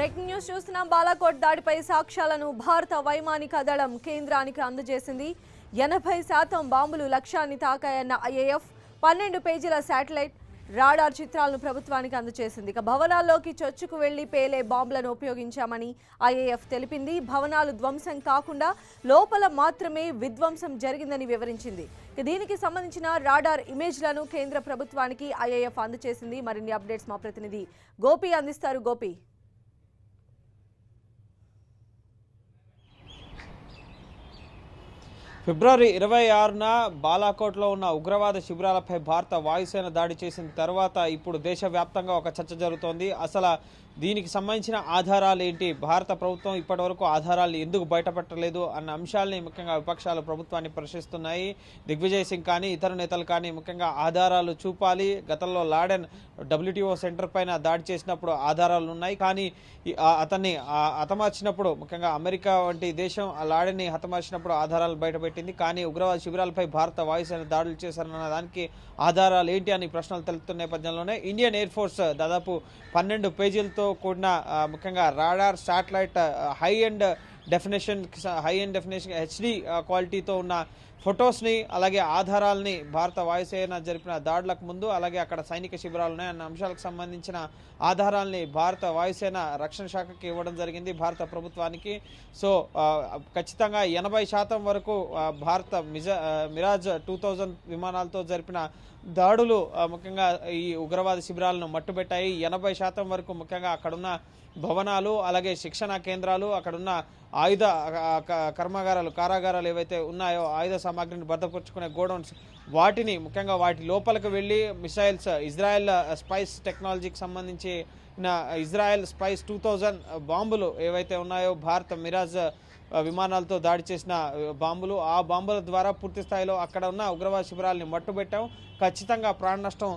Breaking news చూస్తున్నాం. బాలాకోట్ దాడిపై సాక్ష్యాలను భారత వైమానిక దళం కేంద్రానికి అందజేసింది. 80% బాంబులు లక్ష్యాన్ని తాకాయన్న ఐఏఎఫ్ 12 పేజీల శాటిలైట్ రాడార్ చిత్రాలను ప్రభుత్వానికి అందజేసింది. ఇక భవనాల్లోకి చొచ్చుకు వెళ్లి పేలే బాంబులను ఉపయోగించామని ఐఏఎఫ్ తెలిపింది. భవనాలు ధ్వంసం కాకుండా లోపల మాత్రమే విధ్వంసం జరిగిందని వివరించింది. దీనికి సంబంధించిన రాడార్ ఇమేజ్లను కేంద్ర ప్రభుత్వానికి ఐఏఎఫ్ అందజేసింది. మరిన్ని అప్డేట్స్ మా ప్రతినిధి గోపి అందిస్తారు. గోపి, ఫిబ్రవరి 26న బాలాకోట్లో ఉన్న ఉగ్రవాద శిబిరాలపై భారత వాయుసేన దాడి చేసిన తర్వాత ఇప్పుడు దేశవ్యాప్తంగా ఒక చర్చ జరుగుతోంది. అసలు దీనికి సంబంధించిన ఆధారాలు ఏంటి, భారత ప్రభుత్వం ఇప్పటివరకు ఆధారాలు ఎందుకు బయటపెట్టలేదు అన్న అంశాలని ముఖ్యంగా విపక్షాలు ప్రభుత్వాన్ని ప్రశ్నిస్తున్నాయి. దిగ్విజయ్ సింగ్ కానీ ఇతర నేతలు కానీ ముఖ్యంగా ఆధారాలు చూపాలి. గతంలో లాడెన్ WTO సెంటర్ పైన దాడి చేసినప్పుడు ఆధారాలు ఉన్నాయి, కానీ అతన్ని హతమార్చినప్పుడు ముఖ్యంగా అమెరికా వంటి దేశం ఆ లాడెన్ని హతమార్చినప్పుడు ఆధారాలు బయటపెట్టింది. కానీ ఉగ్రవాద శిబిరాలపై భారత వాయుసేన దాడులు చేశారన్న దానికి ఆధారాలు ఏంటి అని ప్రశ్నలు తెలుపుతున్న నేపథ్యంలోనే ఇండియన్ ఎయిర్ ఫోర్స్ దాదాపు 12 పేజీలతో కూడిన ముఖ్యంగా radar, satellite, high and definition HD క్వాలిటీతో ఉన్న ఫొటోస్ని అలాగే ఆధారాలని భారత వాయుసేన జరిపిన దాడులకు ముందు అలాగే అక్కడ సైనిక శిబిరాలు ఉన్నాయన్న అంశాలకు సంబంధించిన ఆధారాలని భారత వాయుసేన రక్షణ శాఖకి ఇవ్వడం జరిగింది, భారత ప్రభుత్వానికి. సో ఖచ్చితంగా 80% వరకు భారత మిరాజ్ 2000 విమానాలతో జరిపిన దాడులు ముఖ్యంగా ఈ ఉగ్రవాద శిబిరాలను మట్టుబెట్టాయి. 80% వరకు ముఖ్యంగా అక్కడున్న భవనాలు అలాగే శిక్షణా కేంద్రాలు, అక్కడున్న ఆయుధ కర్మాగారాలు, కారాగారాలు ఏవైతే ఉన్నాయో ఆయుధ సామాగ్రిని భద్రపరుచుకునే గోడౌన్స్, వాటిని ముఖ్యంగా వాటి లోపలికి వెళ్ళి మిసైల్స్, ఇజ్రాయెల్ స్పైస్ టెక్నాలజీకి సంబంధించి ఇజ్రాయెల్ స్పైస్ 2000 బాంబులు ఏవైతే ఉన్నాయో భారత మిరాజ్ విమానాలతో దాడి చేసిన బాంబులు, ఆ బాంబుల ద్వారా పూర్తి స్థాయిలో అక్కడ ఉన్న ఉగ్రవాద శిబిరాలని మట్టుబెట్టాం. ఖచ్చితంగా ప్రాణ నష్టం,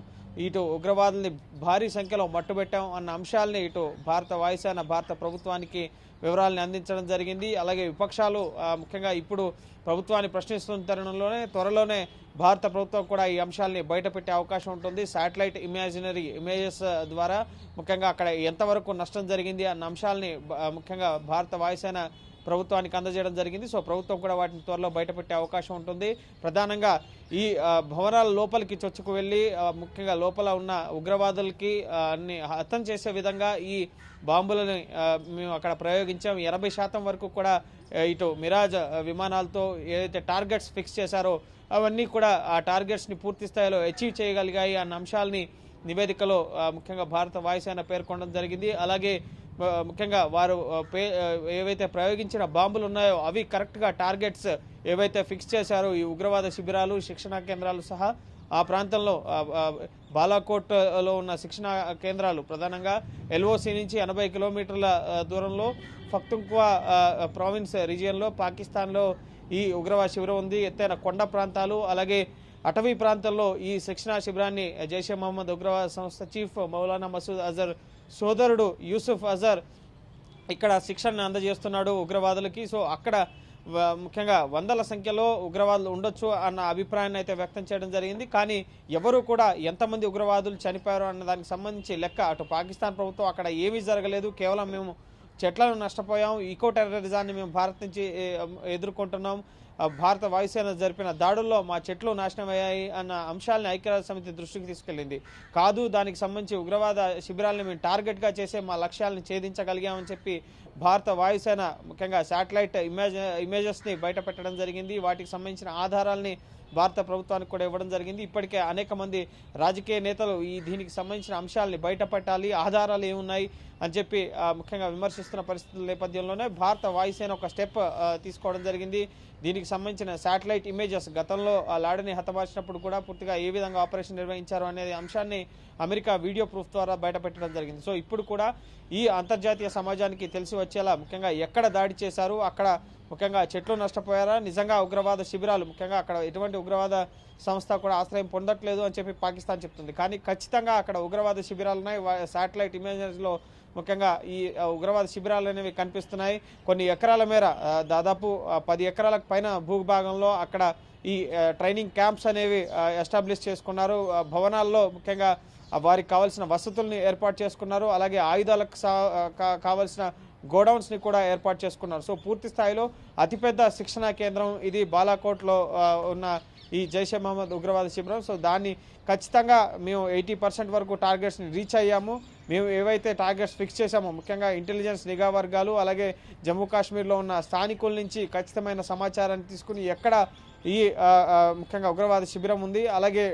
ఇటు ఉగ్రవాదుల్ని భారీ సంఖ్యలో మట్టుబెట్టాం అన్న అంశాలని ఇటు భారత వాయుసేన భారత ప్రభుత్వానికి వివరాలను అందించడం జరిగింది. అలాగే విపక్షాలు ముఖ్యంగా ఇప్పుడు ప్రభుత్వాన్ని ప్రశ్నిస్తున్న తరుణంలోనే త్వరలోనే భారత ప్రభుత్వం కూడా ఈ అంశాలని బయటపెట్టే అవకాశం ఉంటుంది. శాటిలైట్ ఇమేజెస్ ద్వారా ముఖ్యంగా అక్కడ ఎంతవరకు నష్టం జరిగింది అన్న అంశాలని ముఖ్యంగా భారత వాయుసేన ప్రభుత్వానికి అందజేయడం జరిగింది. సో ప్రభుత్వం కూడా వాటిని త్వరలో బయటపెట్టే అవకాశం ఉంటుంది. ప్రధానంగా ఈ భవనాల లోపలికి చొచ్చుకు వెళ్ళి ముఖ్యంగా లోపల ఉన్న ఉగ్రవాదులకి అన్ని హతం చేసే విధంగా ఈ బాంబులని మేము అక్కడ ప్రయోగించాం. 80% వరకు కూడా ఇటు మిరాజ్ విమానాలతో ఏదైతే టార్గెట్స్ ఫిక్స్ చేశారో అవన్నీ కూడా ఆ టార్గెట్స్ని పూర్తి స్థాయిలో అచీవ్ చేయగలిగాయి అన్న అంశాలని నివేదికలో ముఖ్యంగా భారత వాయుసేన పేర్కొనడం జరిగింది. అలాగే ముఖ్యంగా వారు ఏవైతే ప్రయోగించిన బాంబులు ఉన్నాయో అవి కరెక్ట్గా టార్గెట్స్ ఏవైతే ఫిక్స్ చేశారో ఈ ఉగ్రవాద శిబిరాలు, శిక్షణా కేంద్రాలు సహా ఆ ప్రాంతంలో బాలాకోట్లో ఉన్న శిక్షణా కేంద్రాలు ప్రధానంగా LOC నుంచి 80 కిలోమీటర్ల దూరంలో పఖ్తుంఖ్వా ప్రావిన్స్ రీజియన్లో పాకిస్తాన్లో ఈ ఉగ్రవాద శిబిరం ఉంది. ఎత్తైన కొండ ప్రాంతాలు అలాగే అటవీ ప్రాంతంలో ఈ శిక్షణా శిబిరాన్ని జైషే మహమ్మద్ ఉగ్రవాద సంస్థ చీఫ్ మౌలానా మసూద్ అజర్ సోదరుడు యూసుఫ్ అజర్ ఇక్కడ శిక్షణను అందజేస్తున్నాడు ఉగ్రవాదులకి. సో అక్కడ ముఖ్యంగా వందల సంఖ్యలో ఉగ్రవాదులు ఉండొచ్చు అన్న అభిప్రాయాన్ని అయితే వ్యక్తం చేయడం జరిగింది. కానీ ఎవరు కూడా ఎంతమంది ఉగ్రవాదులు చనిపోయారు అన్న దానికి సంబంధించి లెక్క అటు పాకిస్తాన్ ప్రభుత్వం అక్కడ ఏమీ జరగలేదు, కేవలం మేము చెట్లను నష్టపోయాం, ఈకో టెర్రరిజాన్ని మేము భారత్ నుంచి ఎదుర్కొంటున్నాం, భారత వాయుసేన జరిపిన దాడుల్లో మా చెట్లు నాశనం అయ్యాయి అన్న అంశాలని ఐక్యరాజ్య సమితి దృష్టికి తీసుకెళ్లింది. కాదు, దానికి సంబంధించి ఉగ్రవాద శిబిరాలను మేము టార్గెట్గా చేసే మా లక్ష్యాలను ఛేదించగలిగామని చెప్పి భారత వాయుసేన ముఖ్యంగా శాటిలైట్ ఇమేజెస్ని బయట పెట్టడం జరిగింది. వాటికి సంబంధించిన ఆధారాలని భారత ప్రభుత్వానికి కూడా ఇవ్వడం జరిగింది. ఇప్పటికే అనేక మంది రాజకీయ నేతలు దీనికి సంబంధించిన అంశాలని బయటపెట్టాలి, ఆధారాలు ఏమున్నాయి అని చెప్పి ముఖ్యంగా విమర్శిస్తున్న పరిస్థితుల నేపథ్యంలోనే భారత వాయుసేన ఒక స్టెప్ తీసుకోవడం జరిగింది. దీనికి సంబంధించిన శాటిలైట్ ఇమేజెస్ గతంలో లాడెన్ని హతమార్చినప్పుడు కూడా పూర్తిగా ఏ విధంగా ఆపరేషన్ నిర్వహించారు అనే అంశాన్ని అమెరికా వీడియో ప్రూఫ్ ద్వారా బయటపెట్టడం జరిగింది. సో ఇప్పుడు కూడా ఈ అంతర్జాతీయ సమాజానికి తెలిసి వచ్చేలా ముఖ్యంగా ఎక్కడ దాడి చేశారు, అక్కడ ముఖ్యంగా చెట్లు నష్టపోయారా, నిజంగా ఉగ్రవాద శిబిరాలు ముఖ్యంగా అక్కడ ఎటువంటి ఉగ్రవాద సంస్థ కూడా ఆశ్రయం పొందట్లేదు అని చెప్పి పాకిస్తాన్ చెప్తుంది. కానీ ఖచ్చితంగా అక్కడ ఉగ్రవాద శిబిరాలు ఉన్నాయి. శాటిలైట్ ఇమేజెస్లో ముఖ్యంగా ఈ ఉగ్రవాద శిబిరాలు అనేవి కనిపిస్తున్నాయి. కొన్ని ఎకరాల మేర దాదాపు 10 ఎకరాలకు పైన భూభాగంలో అక్కడ ఈ ట్రైనింగ్ క్యాంప్స్ అనేవి ఎస్టాబ్లిష్ చేసుకున్నారు. భవనాల్లో ముఖ్యంగా వారికి కావాల్సిన వసతుల్ని ఏర్పాటు చేసుకున్నారు. అలాగే ఆయుధాలకు కావాల్సిన గోడౌన్స్ని కూడా ఏర్పాటు చేసుకున్నారు. సో పూర్తి స్థాయిలో అతిపెద్ద శిక్షణా కేంద్రం ఇది బాలాకోట్లో ఉన్న ఈ జైషే మహమ్మద్ ఉగ్రవాద శిబిరం. సో దాన్ని ఖచ్చితంగా మేము 80% వరకు టార్గెట్స్ని రీచ్ అయ్యాము. మేము ఏవైతే టార్గెట్స్ ఫిక్స్ చేశామో ముఖ్యంగా ఇంటెలిజెన్స్ నిఘా వర్గాలు అలాగే జమ్మూ కాశ్మీర్లో ఉన్న స్థానికుల నుంచి ఖచ్చితమైన సమాచారాన్ని తీసుకుని ఎక్కడ ఈ ముఖ్యంగా ఉగ్రవాద శిబిరం ఉంది, అలాగే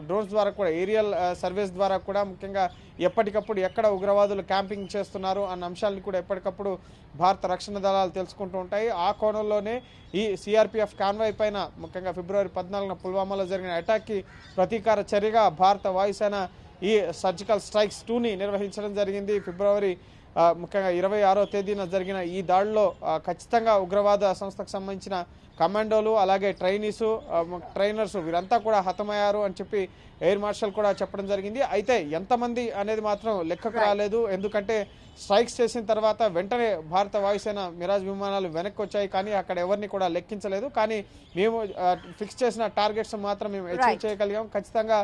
డ్రోన్స్ ద్వారా కూడా ఏరియల్ సర్వేస్ ద్వారా కూడా ముఖ్యంగా ఎప్పటికప్పుడు ఎక్కడ ఉగ్రవాదులు క్యాంపింగ్ చేస్తున్నారు అన్న అంశాలను కూడా ఎప్పటికప్పుడు భారత రక్షణ దళాలు తెలుసుకుంటూ ఉంటాయి. ఆ కోణంలోనే ఈ సిఆర్పిఎఫ్ కాన్వాయ్ పైన ముఖ్యంగా ఫిబ్రవరి 14న పుల్వామాలో జరిగిన అటాక్కి ప్రతీకార చర్యగా భారత వాయుసేన ఈ సర్జికల్ స్ట్రైక్స్ 2ని నిర్వహించడం జరిగింది. ఫిబ్రవరి ముఖ్యంగా 26వ తేదీన జరిగిన ఈ దాడిలో ఖచ్చితంగా ఉగ్రవాద సంస్థకు సంబంధించిన కమాండోలు అలాగే ట్రైనర్స్ వీరంతా కూడా హతమయ్యారు అని చెప్పి ఎయిర్ మార్షల్ కూడా చెప్పడం జరిగింది. అయితే ఎంతమంది అనేది మాత్రం లెక్కకు రాలేదు. ఎందుకంటే స్ట్రైక్స్ చేసిన తర్వాత వెంటనే భారత వాయుసేన మిరాజ్ విమానాలు వెనక్కి వచ్చాయి, కానీ అక్కడ ఎవరిని కూడా లెక్కించలేదు. కానీ మేము ఫిక్స్ చేసిన టార్గెట్స్ మాత్రం మేము అచీవ్ చేయగలిగాం. ఖచ్చితంగా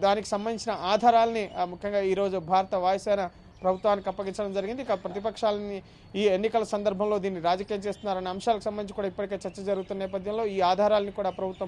దానికి సంబంధించిన ఆధారాలని ముఖ్యంగా ఈరోజు భారత వాయుసేన ప్రభుత్వానికి అప్పగించడం జరిగింది. ఇక ప్రతిపక్షాలని ఈ ఎన్నికల సందర్భంలో దీన్ని రాజకీయం చేస్తున్నారనే అంశాలకు సంబంధించి కూడా ఇప్పటికే చర్చ జరుగుతున్న నేపథ్యంలో ఈ ఆధారాలను కూడా ప్రభుత్వం